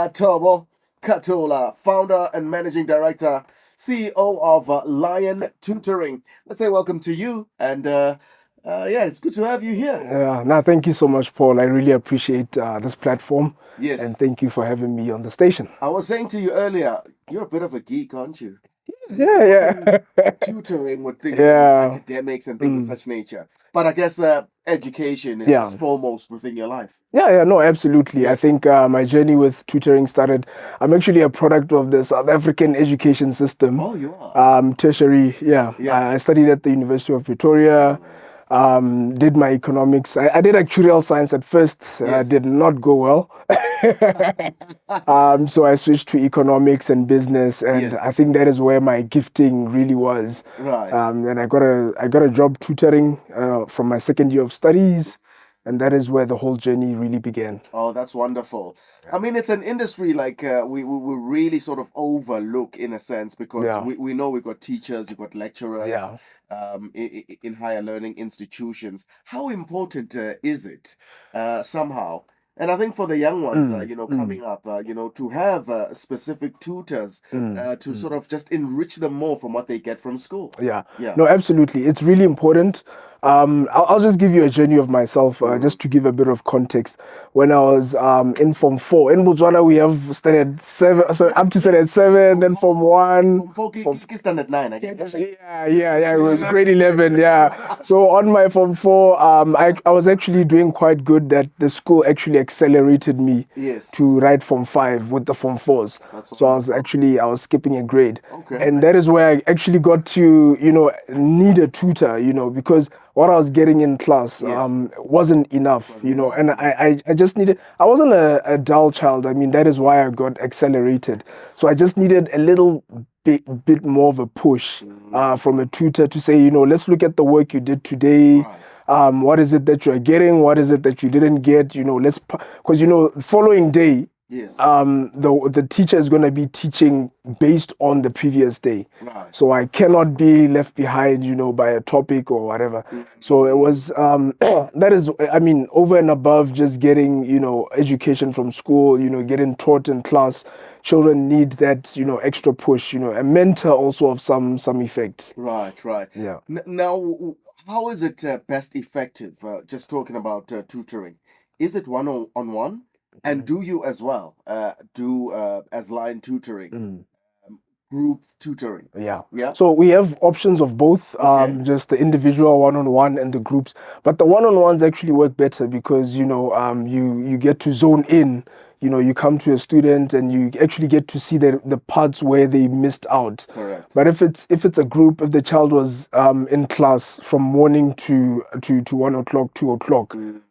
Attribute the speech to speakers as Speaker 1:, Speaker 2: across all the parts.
Speaker 1: Tobo Katola, founder and managing director, CEO of Lion Tutoring. Let's say welcome to you. And yeah, it's good to have you here.
Speaker 2: No, thank you so much, Paul. I really appreciate this platform,
Speaker 1: Yes.
Speaker 2: and thank you for having me on the station.
Speaker 1: I was saying to you earlier, you're a bit of a geek, aren't you?
Speaker 2: Yeah, yeah.
Speaker 1: Tutoring with things in
Speaker 2: Yeah.
Speaker 1: academics and things of
Speaker 2: Mm.
Speaker 1: such nature. But I guess education is
Speaker 2: Yeah.
Speaker 1: foremost within your life.
Speaker 2: Yeah, no, absolutely. I
Speaker 1: Yes.
Speaker 2: think my journey with tutoring started. I'm actually a product of the South African education system.
Speaker 1: Oh, you are.
Speaker 2: Tertiary, yeah.
Speaker 1: Yeah.
Speaker 2: I studied at the University of Pretoria. Did my economics. I did actuarial science at first.
Speaker 1: Yes.
Speaker 2: Did not go well. So I switched to economics and business, and
Speaker 1: Yes.
Speaker 2: I think that is where my gifting really was.
Speaker 1: Right.
Speaker 2: And I got a job tutoring from my second year of studies, and that is where the whole journey really began.
Speaker 1: Oh, that's wonderful. I mean, it's an industry like we really sort of overlook in a sense because
Speaker 2: Yeah,
Speaker 1: we know we've got teachers, we've got lecturers
Speaker 2: yeah.
Speaker 1: in higher learning institutions. How important is it somehow? And I think for the young ones,
Speaker 2: Mm, mm,
Speaker 1: coming up, to have specific tutors to sort
Speaker 2: mm.
Speaker 1: of just enrich them more from what they get from school.
Speaker 2: Yeah,
Speaker 1: Yeah.
Speaker 2: no, absolutely. It's really important. I'll just give you a journey of myself,
Speaker 1: Mhm.
Speaker 2: just to give a bit of context. When I was in Form 4, in Botswana, we have standard 7, so up to standard 7, then Form 1.
Speaker 1: From four,
Speaker 2: Form,
Speaker 1: standard nine, I guess.
Speaker 2: yeah. It was grade 11, yeah. So on my Form 4, I was actually doing quite good that the school actually accelerated me
Speaker 1: Yes,
Speaker 2: to write Form 5 with the Form 4s.
Speaker 1: that's
Speaker 2: So
Speaker 1: wonderful.
Speaker 2: I was skipping a grade.
Speaker 1: Okay.
Speaker 2: And that is where I actually got to, need a tutor, because what I was getting in class
Speaker 1: Yes,
Speaker 2: wasn't enough,
Speaker 1: wasn't enough.
Speaker 2: and
Speaker 1: Yes.
Speaker 2: I just needed, I wasn't a dull child. I mean, that is why I got accelerated. So I just needed a little bit more of a push
Speaker 1: Mm,
Speaker 2: from a tutor to say, let's look at the work you did today.
Speaker 1: right.
Speaker 2: What is it that you're getting? What is it that you didn't get? Because, following day,
Speaker 1: Yes.
Speaker 2: the teacher is going to be teaching based on the previous day,
Speaker 1: Right.
Speaker 2: so I cannot be left behind by a topic or whatever. So it
Speaker 1: Mm,
Speaker 2: was that is, I mean, over and above just getting education from school, getting taught in class. Children need that extra push, a mentor also of some effect.
Speaker 1: right, right.
Speaker 2: Yeah.
Speaker 1: Now, how is it best effective? Just talking about tutoring. Is it one on one? And do you as well do as line tutoring,
Speaker 2: Mm.
Speaker 1: group tutoring?
Speaker 2: Yeah.
Speaker 1: Yeah.
Speaker 2: So we have options of both,
Speaker 1: Okay.
Speaker 2: just the individual one-on-one and the groups. But the one-on-ones actually work better because, you get to zone in. You come to a student and you actually get to see the parts where they missed out.
Speaker 1: Correct.
Speaker 2: But if it's a group, if the child was in class from morning to 1 o'clock, 2 o'clock,
Speaker 1: Mm,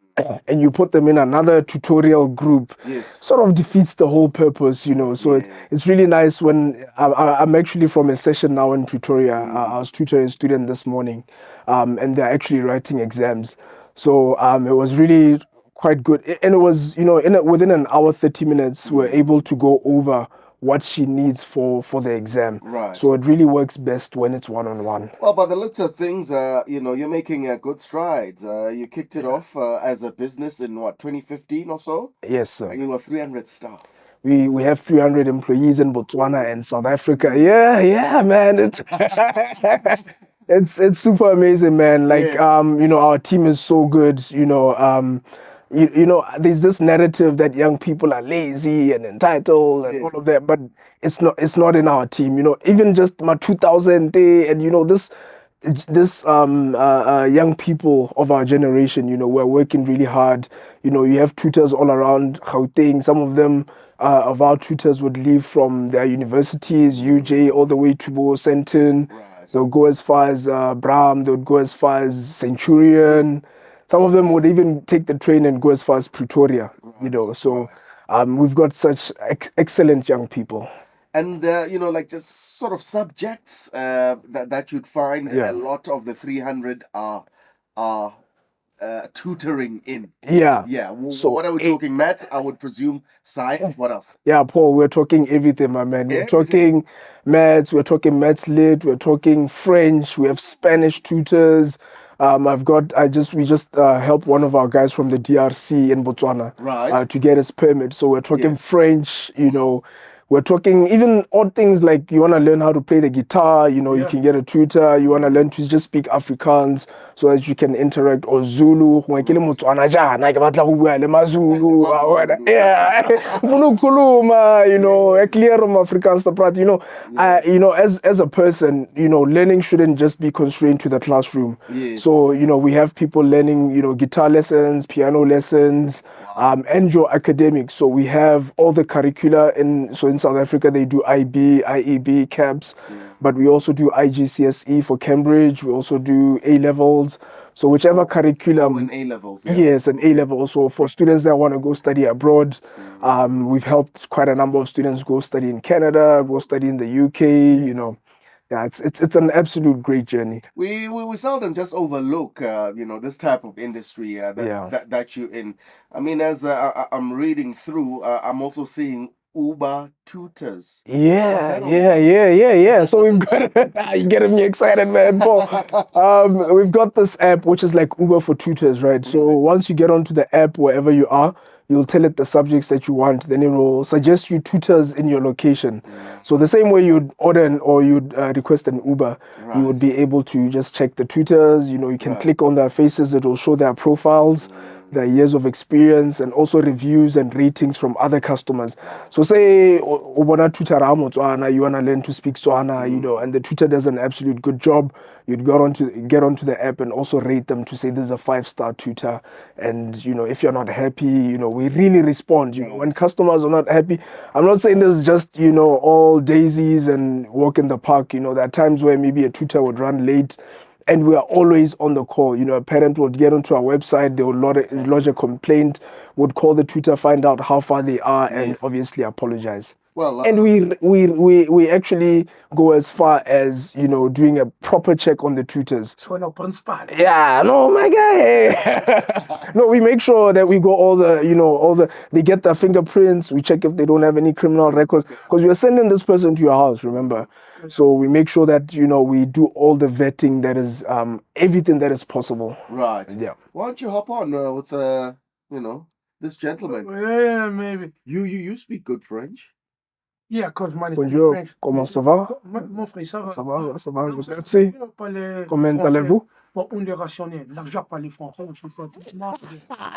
Speaker 2: and you put them in another tutorial group,
Speaker 1: yes.
Speaker 2: sort of defeats the whole purpose. So it's
Speaker 1: Yes.
Speaker 2: it's really nice when I'm actually from a session now in Pretoria. I was tutoring a student this morning, and they're actually writing exams. So it was really quite good, and it was within an hour, 30 minutes, we're
Speaker 1: Mm,
Speaker 2: able to go over what she needs for the exam.
Speaker 1: right.
Speaker 2: So it really works best when it's one-on-one.
Speaker 1: Well, by the looks of things, you're making good strides. You kicked it
Speaker 2: Yeah.
Speaker 1: off as a business in what, 2015 or so?
Speaker 2: Yes, sir.
Speaker 1: And you were 300 staff.
Speaker 2: We have 300 employees in Botswana and South Africa. Yeah, man. It's it's super amazing, man. Like
Speaker 1: Yes,
Speaker 2: our team is so good. There's this narrative that young people are lazy and entitled and
Speaker 1: yes.
Speaker 2: all of that, but it's not in our team. Even just my 2000 day, and this young people of our generation, we're working really hard. You have tutors all around Gauteng. Some of them of our tutors would leave from their universities, UJ, all the way to Bo Senton.
Speaker 1: Right,
Speaker 2: They'll go as far as Bram. They would go as far as Centurion. Some of them would even take the train and go as far as Pretoria.
Speaker 1: right,
Speaker 2: So
Speaker 1: right.
Speaker 2: we've got such excellent young people.
Speaker 1: And like just sort of subjects that you'd find a
Speaker 2: Yeah.
Speaker 1: lot of the 300 are tutoring in?
Speaker 2: Yeah.
Speaker 1: Yeah.
Speaker 2: So
Speaker 1: What are we talking? Maths? I would presume science. What else?
Speaker 2: yeah, Paul, we're talking everything, my man. We're
Speaker 1: Everything.
Speaker 2: talking maths, we're talking maths lit, we're talking French, we have Spanish tutors. We just helped one of our guys from the DRC in Botswana
Speaker 1: Right.
Speaker 2: to get his permit. So we're talking
Speaker 1: Yes.
Speaker 2: French, we're talking even odd things like you want to learn how to play the guitar, you can get a tutor. You want to learn to just speak Afrikaans so that you can interact, or Zulu. Ngwe ke le
Speaker 1: Right.
Speaker 2: Motswana jaana, ke batla go bua le maZulu.
Speaker 1: Mazulu.
Speaker 2: Yeah, ngifuna ukukhuluma, clear Afrikaans the part,
Speaker 1: Yes.
Speaker 2: as a person, learning shouldn't just be constrained to the classroom.
Speaker 1: Yes.
Speaker 2: So, we have people learning, guitar lessons, piano lessons, and your academics. So we have all the curricula in South Africa, they do IB, IEB, CAPS, but we also do IGCSE for Cambridge. We also do A levels. So whichever curriculum.
Speaker 1: In A levels. Yeah.
Speaker 2: Yes, an A level. Also for students that want to go study abroad, we've helped quite a number of students go study in Canada, go study in the UK. Yeah, it's an absolute great journey.
Speaker 1: We seldom just overlook this type of industry
Speaker 2: Yeah.
Speaker 1: that you're in. I mean, as I'm reading through, I'm also seeing Uber tutors. What's
Speaker 2: Yeah,
Speaker 1: that all
Speaker 2: yeah,
Speaker 1: about?
Speaker 2: yeah. So we've got you're getting me excited, man. We've got this app which is like Uber for tutors, right? So
Speaker 1: Right.
Speaker 2: once you get onto the app, wherever you are, you'll tell it the subjects that you want. Then it will suggest you tutors in your location. So the same way you'd order or you'd request an Uber, you would
Speaker 1: Right.
Speaker 2: be able to just check the tutors. You can
Speaker 1: Right.
Speaker 2: click on their faces. It will show their profiles, their years of experience, and also reviews and ratings from other customers. So say o bona tutor a Motswana, you want to learn to speak Tswana, and the tutor does an absolute good job. You'd get onto the app and also rate them to say this is a 5-star tutor. And if you're not happy, we really respond. When customers are not happy, I'm not saying this is just all daisies and walk in the park. There are times where maybe a tutor would run late, and we are always on the call. A parent would get onto our website, they would lodge a complaint, would call the tutor, find out how far they are, and
Speaker 1: Yes.
Speaker 2: obviously apologize.
Speaker 1: Well,
Speaker 2: And we actually go as far as doing a proper check on the tutors. Yeah, no, my guy. No, we make sure that we go they get their fingerprints. We check if they don't have any criminal records, because we are sending this person to your house, remember? So we make sure that we do all the vetting, that is everything that is possible.
Speaker 1: right.
Speaker 2: Yeah.
Speaker 1: Why don't you hop on with this gentleman?
Speaker 3: Yeah, maybe.
Speaker 1: You speak good French.
Speaker 3: Yeah, cause my
Speaker 2: Bonjour, comment ça va?
Speaker 3: Mon frère, ça va.
Speaker 2: Ça va, ça va,
Speaker 3: Non,
Speaker 2: merci.
Speaker 3: on parle
Speaker 2: Comment
Speaker 3: français.
Speaker 2: allez-vous?
Speaker 3: Bon, on est rationné. L'argent parle français, on s'en fout. Non,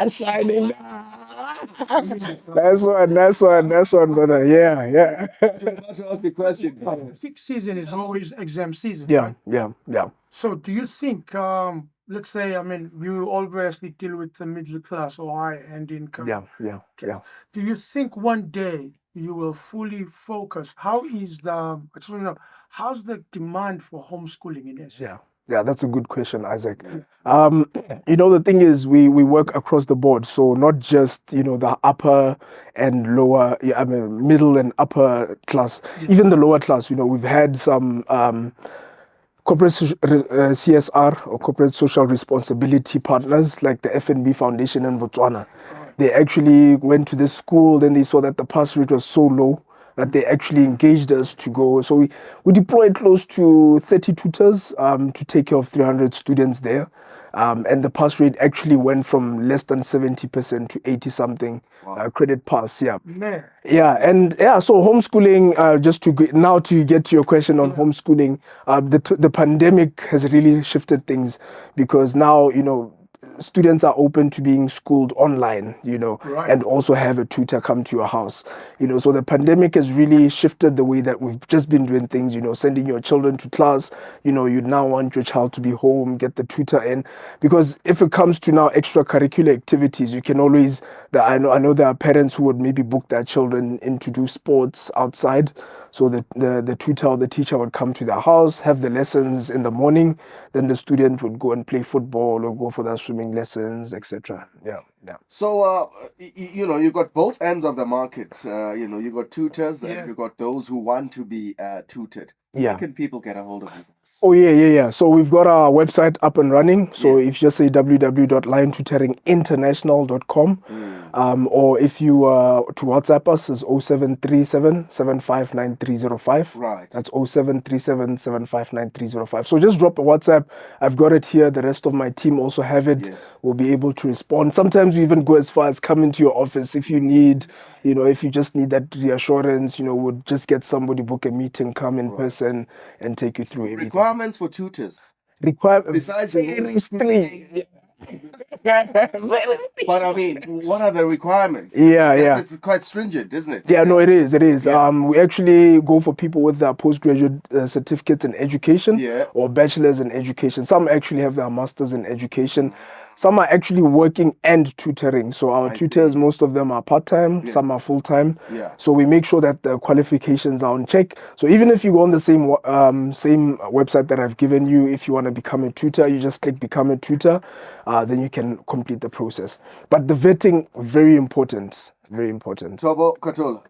Speaker 2: Shining. Nice one, brother. Yeah.
Speaker 1: I'm about to ask a question.
Speaker 3: peak season is always exam season.
Speaker 2: Yeah,
Speaker 3: Right?
Speaker 2: yeah.
Speaker 3: So, do you think, let's say, I mean, you obviously deal with the middle class or high-end income.
Speaker 2: Yeah.
Speaker 3: Do you think one day you will fully focus? How is I just want to know, how's the demand for homeschooling in this?
Speaker 2: Yeah, that's a good question, Isaac. The thing is, we work across the board, so not just the upper and lower, middle and upper class, even the lower class. We've had some corporate CSR, or corporate social responsibility partners, like the FNB Foundation in Botswana. They actually went to this school, then they saw that the pass rate was so low that they actually engaged us to go. So we deployed close to 30 tutors to take care of 300 students there. And the pass rate actually went from less than 70% to 80-something credit pass. Yeah.
Speaker 3: Man.
Speaker 2: So homeschooling, just to get to your question on homeschooling, the pandemic has really shifted things, because now, students are open to being schooled online,
Speaker 3: Right.
Speaker 2: and also have a tutor come to your house. So the pandemic has really shifted the way that we've just been doing things, sending your children to class. You now want your child to be home, get the tutor in, because if it comes to now extracurricular activities, you can always, I know there are parents who would maybe book their children in to do sports outside. So the tutor or the teacher would come to their house, have the lessons in the morning, then the student would go and play football or go for their swimming lessons, etc. Yeah. Yeah.
Speaker 1: So, you know, you got both ends of the market. You know, you got tutors
Speaker 3: Yeah.
Speaker 1: and you got those who want to be tutored. Where
Speaker 2: Yeah.
Speaker 1: can people get a hold of you guys?
Speaker 2: Oh, yeah. So we've got our website up and running. So
Speaker 1: Yes.
Speaker 2: if you just say www.liontutoringinternational.com,
Speaker 1: Mm.
Speaker 2: or if you to WhatsApp us is 0737 759305.
Speaker 1: Right.
Speaker 2: That's 0737 759305. So just drop a WhatsApp. I've got it here. The rest of my team also have it.
Speaker 1: Yes.
Speaker 2: We'll be able to respond. Sometimes we even go as far as come into your office if you need, you know, if you just need that reassurance, you know, we'll just get somebody, book a meeting, come in
Speaker 1: Right.
Speaker 2: person and take you through everything.
Speaker 1: Requirements for tutors.
Speaker 2: Requirement
Speaker 1: Besides the
Speaker 2: very
Speaker 1: homeschooling.
Speaker 2: very
Speaker 1: But I mean, what are the requirements?
Speaker 2: Yeah,
Speaker 1: Yes,
Speaker 2: yeah.
Speaker 1: it's quite stringent, isn't it?
Speaker 2: Yeah, no, it is. It is.
Speaker 1: Yeah.
Speaker 2: We actually go for people with their postgraduate certificates in education
Speaker 1: Yeah.
Speaker 2: or bachelor's in education. Some actually have their masters in education.
Speaker 1: Mm.
Speaker 2: Some are actually working and tutoring. So our
Speaker 1: I
Speaker 2: tutors,
Speaker 1: see.
Speaker 2: most of them are part-time,
Speaker 1: Yeah.
Speaker 2: some are full-time.
Speaker 1: Yeah.
Speaker 2: So we make sure that the qualifications are on check. So even if you go on the same website that I've given you, if you want to become a tutor, you just click become a tutor, then you can complete the process. But the vetting, very important. Very important.
Speaker 1: Tobo Katul,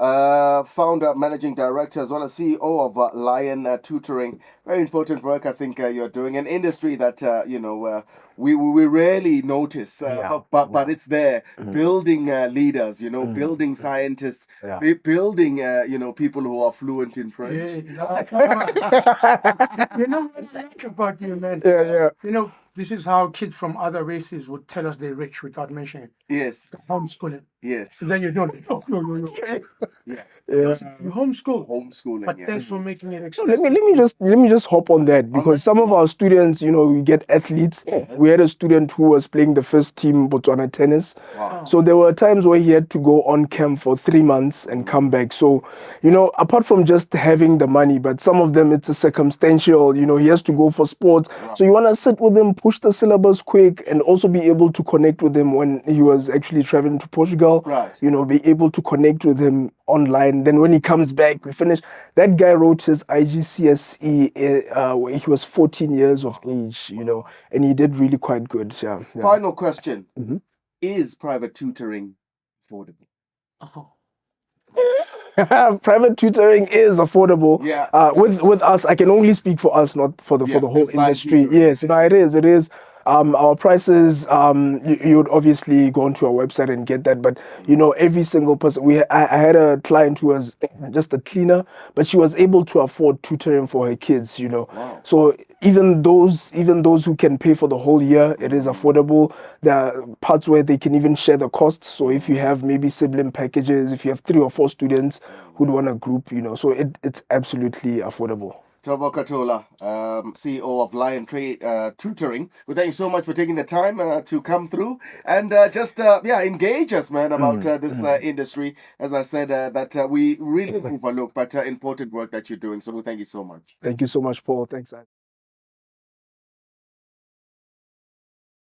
Speaker 1: founder, managing director, as well as CEO of Lion Tutoring. Very important work, I think, you're doing. An industry that you know we rarely notice,
Speaker 2: Yeah,
Speaker 1: but it's there.
Speaker 2: Mhm.
Speaker 1: Building leaders, you know,
Speaker 2: Mm.
Speaker 1: building scientists,
Speaker 2: Yeah.
Speaker 1: building you know, people who are fluent in French.
Speaker 3: Yeah. You know what I like about you, man?
Speaker 2: Yeah.
Speaker 3: You know, this is how kids from other races would tell us they're rich without mentioning it.
Speaker 1: Yes,
Speaker 3: That's homeschooling.
Speaker 1: yes,
Speaker 3: And then you don't. No.
Speaker 1: yeah.
Speaker 2: Yeah.
Speaker 3: You homeschool.
Speaker 1: Homeschooling,
Speaker 3: But
Speaker 1: yeah.
Speaker 3: thanks for making it
Speaker 2: So
Speaker 3: accessible.
Speaker 2: let me just hop on that,
Speaker 1: On
Speaker 2: because
Speaker 1: that,
Speaker 2: some of
Speaker 1: yeah.
Speaker 2: our students, you know, we get athletes. We had a student who was playing the first team Botswana tennis.
Speaker 1: Wow.
Speaker 2: So there were times where he had to go on camp for 3 months and come back. So, you know, apart from just having the money, but some of them it's a circumstantial, you know, he has to go for sports.
Speaker 1: Right.
Speaker 2: So you want to sit with him, push the syllabus quick, and also be able to connect with him when he was actually traveling to Portugal.
Speaker 1: Right.
Speaker 2: You know, be able to connect with him online. Then when he comes back, we finish. That guy wrote his IGCSE when he was 14 years of age, you know, and he did really quite good. Yeah.
Speaker 1: Final question:
Speaker 2: Mhm.
Speaker 1: Is private tutoring affordable?
Speaker 3: Uh-huh.
Speaker 2: Private tutoring is affordable.
Speaker 1: Yeah.
Speaker 2: With us, I can only speak for us, not for the
Speaker 1: Yeah,
Speaker 2: whole
Speaker 1: it's live
Speaker 2: industry.
Speaker 1: tutoring.
Speaker 2: Yes, no, it is. It is. Our prices, you would obviously go onto our website and get that. But you know, every single person. I had a client who was just a cleaner, but she was able to afford tutoring for her kids. You know,
Speaker 1: Wow.
Speaker 2: so even those who can pay for the whole year, it is affordable. There are parts where they can even share the costs. So if you have maybe sibling packages, if you have 3 or 4 students who'd want a group, you know, so it's absolutely affordable.
Speaker 1: Tobo Katola, CEO of Lion Trade Tutoring. Well, thank you so much for taking the time to come through and just engage us, man, about this industry. As I said, that we really overlook, but important work that you're doing. So thank you so much.
Speaker 2: Thank you so much, Paul. Thanks.